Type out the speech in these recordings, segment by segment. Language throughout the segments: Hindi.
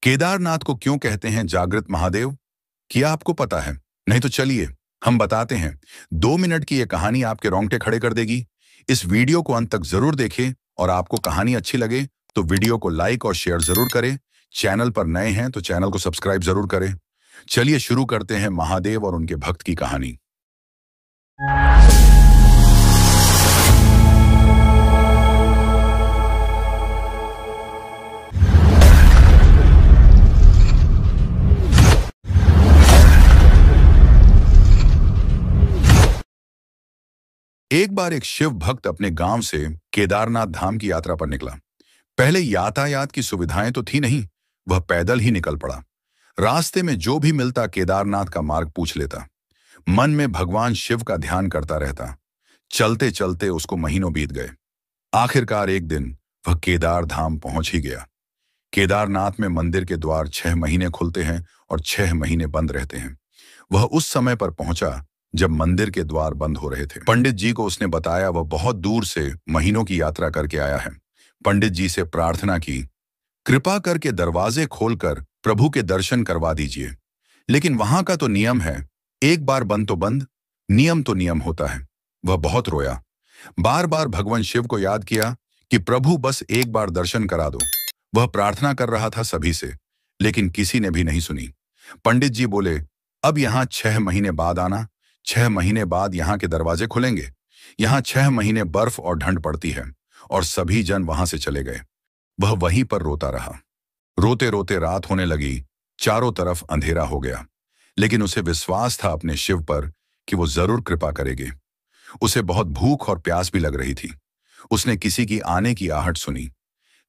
केदारनाथ को क्यों कहते हैं जागृत महादेव? क्या आपको पता है? नहीं तो चलिए हम बताते हैं। 2 मिनट की यह कहानी आपके रोंगटे खड़े कर देगी। इस वीडियो को अंत तक जरूर देखें और आपको कहानी अच्छी लगे तो वीडियो को लाइक और शेयर जरूर करें। चैनल पर नए हैं तो चैनल को सब्सक्राइब जरूर करें। चलिए शुरू करते हैं महादेव और उनके भक्त की कहानी। एक बार एक शिव भक्त अपने गांव से केदारनाथ धाम की यात्रा पर निकला। पहले यातायात की सुविधाएं तो थी नहीं, वह पैदल ही निकल पड़ा। रास्ते में जो भी मिलता केदारनाथ का मार्ग पूछ लेता। मन में भगवान शिव का ध्यान करता रहता। चलते चलते उसको महीनों बीत गए। आखिरकार एक दिन वह केदार धाम पहुंच ही गया। केदारनाथ में मंदिर के द्वार 6 महीने खुलते हैं और 6 महीने बंद रहते हैं। वह उस समय पर पहुंचा जब मंदिर के द्वार बंद हो रहे थे। पंडित जी को उसने बताया वह बहुत दूर से महीनों की यात्रा करके आया है। पंडित जी से प्रार्थना की, कृपा करके दरवाजे खोलकर प्रभु के दर्शन करवा दीजिए। लेकिन वहां का तो नियम है, एक बार बंद तो बंद, नियम तो नियम होता है। वह बहुत रोया, बार बार भगवान शिव को याद किया कि प्रभु बस एक बार दर्शन करा दो। वह प्रार्थना कर रहा था सभी से, लेकिन किसी ने भी नहीं सुनी। पंडित जी बोले, अब यहाँ 6 महीने बाद आना। 6 महीने बाद यहाँ के दरवाजे खुलेंगे। यहाँ 6 महीने बर्फ और ठंड पड़ती है। और सभी जन वहां से चले गए। वह वहीं पर रोता रहा। रोते रोते रात होने लगी, चारों तरफ अंधेरा हो गया। लेकिन उसे विश्वास था अपने शिव पर कि वो जरूर कृपा करेंगे। उसे बहुत भूख और प्यास भी लग रही थी। उसने किसी की आने की आहट सुनी।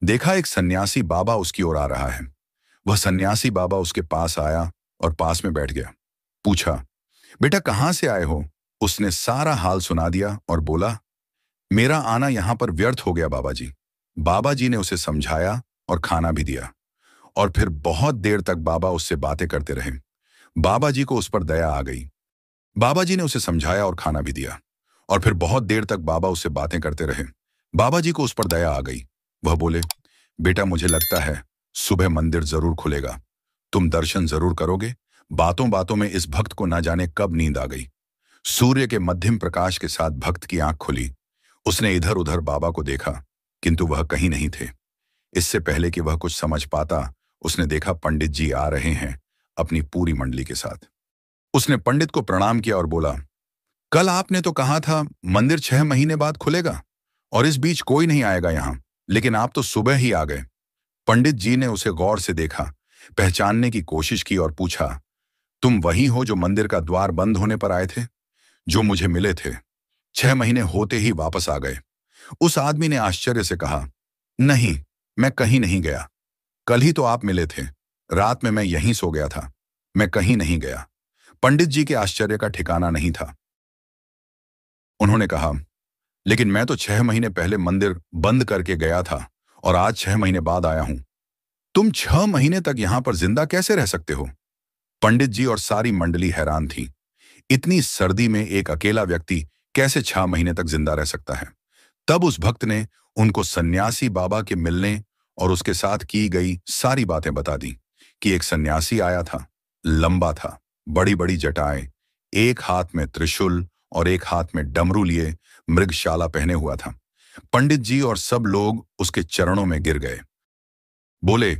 देखा एक सन्यासी बाबा उसकी ओर आ रहा है। वह सन्यासी बाबा उसके पास आया और पास में बैठ गया। पूछा, बेटा कहां से आए हो? उसने सारा हाल सुना दिया और बोला, मेरा आना यहां पर व्यर्थ हो गया बाबा जी। बाबा जी ने उसे समझाया और खाना भी दिया। और फिर बहुत देर तक बाबा उससे बातें करते रहे। बाबा जी को उस पर दया आ गई। बाबा जी ने उसे समझाया और खाना भी दिया। और फिर बहुत देर तक बाबा उससे बातें करते रहे। बाबा जी को उस पर दया आ गई। वह बोले, बेटा मुझे लगता है सुबह मंदिर जरूर खुलेगा। तुम दर्शन जरूर करोगे। बातों बातों में इस भक्त को न जाने कब नींद आ गई। सूर्य के मध्यम प्रकाश के साथ भक्त की आंख खुली। उसने इधर उधर बाबा को देखा, किंतु वह कहीं नहीं थे। इससे पहले कि वह कुछ समझ पाता, उसने देखा पंडित जी आ रहे हैं अपनी पूरी मंडली के साथ। उसने पंडित को प्रणाम किया और बोला, कल आपने तो कहा था मंदिर 6 महीने बाद खुलेगा और इस बीच कोई नहीं आएगा यहां, लेकिन आप तो सुबह ही आ गए। पंडित जी ने उसे गौर से देखा, पहचानने की कोशिश की और पूछा, तुम वही हो जो मंदिर का द्वार बंद होने पर आए थे? जो मुझे मिले थे, 6 महीने होते ही वापस आ गए। उस आदमी ने आश्चर्य से कहा, नहीं, मैं कहीं नहीं गया। कल ही तो आप मिले थे। रात में मैं यहीं सो गया था। मैं कहीं नहीं गया। पंडित जी के आश्चर्य का ठिकाना नहीं था। उन्होंने कहा, लेकिन मैं तो 6 महीने पहले मंदिर बंद करके गया था और आज 6 महीने बाद आया हूं। तुम 6 महीने तक यहां पर जिंदा कैसे रह सकते हो? पंडित जी और सारी मंडली हैरान थी। इतनी सर्दी में एक अकेला व्यक्ति कैसे 6 महीने तक जिंदा रह सकता है? तब उस भक्त ने उनको सन्यासी बाबा के मिलने और उसके साथ की गई सारी बातें बता दी कि एक सन्यासी आया था, लंबा था, बड़ी बड़ी जटाएं, एक हाथ में त्रिशूल और एक हाथ में डमरू लिए मृगशाला पहने हुआ था। पंडित जी और सब लोग उसके चरणों में गिर गए। बोले,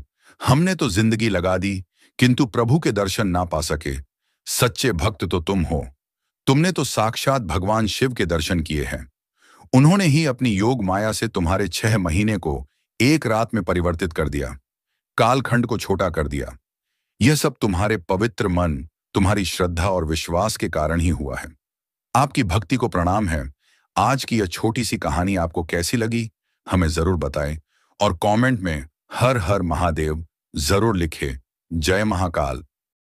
हमने तो जिंदगी लगा दी किंतु प्रभु के दर्शन ना पा सके। सच्चे भक्त तो तुम हो। तुमने तो साक्षात भगवान शिव के दर्शन किए हैं। उन्होंने ही अपनी योग माया से तुम्हारे 6 महीने को एक रात में परिवर्तित कर दिया, कालखंड को छोटा कर दिया। यह सब तुम्हारे पवित्र मन, तुम्हारी श्रद्धा और विश्वास के कारण ही हुआ है। आपकी भक्ति को प्रणाम है। आज की यह छोटी सी कहानी आपको कैसी लगी हमें जरूर बताएं और कमेंट में हर हर महादेव जरूर लिखें। जय महाकाल।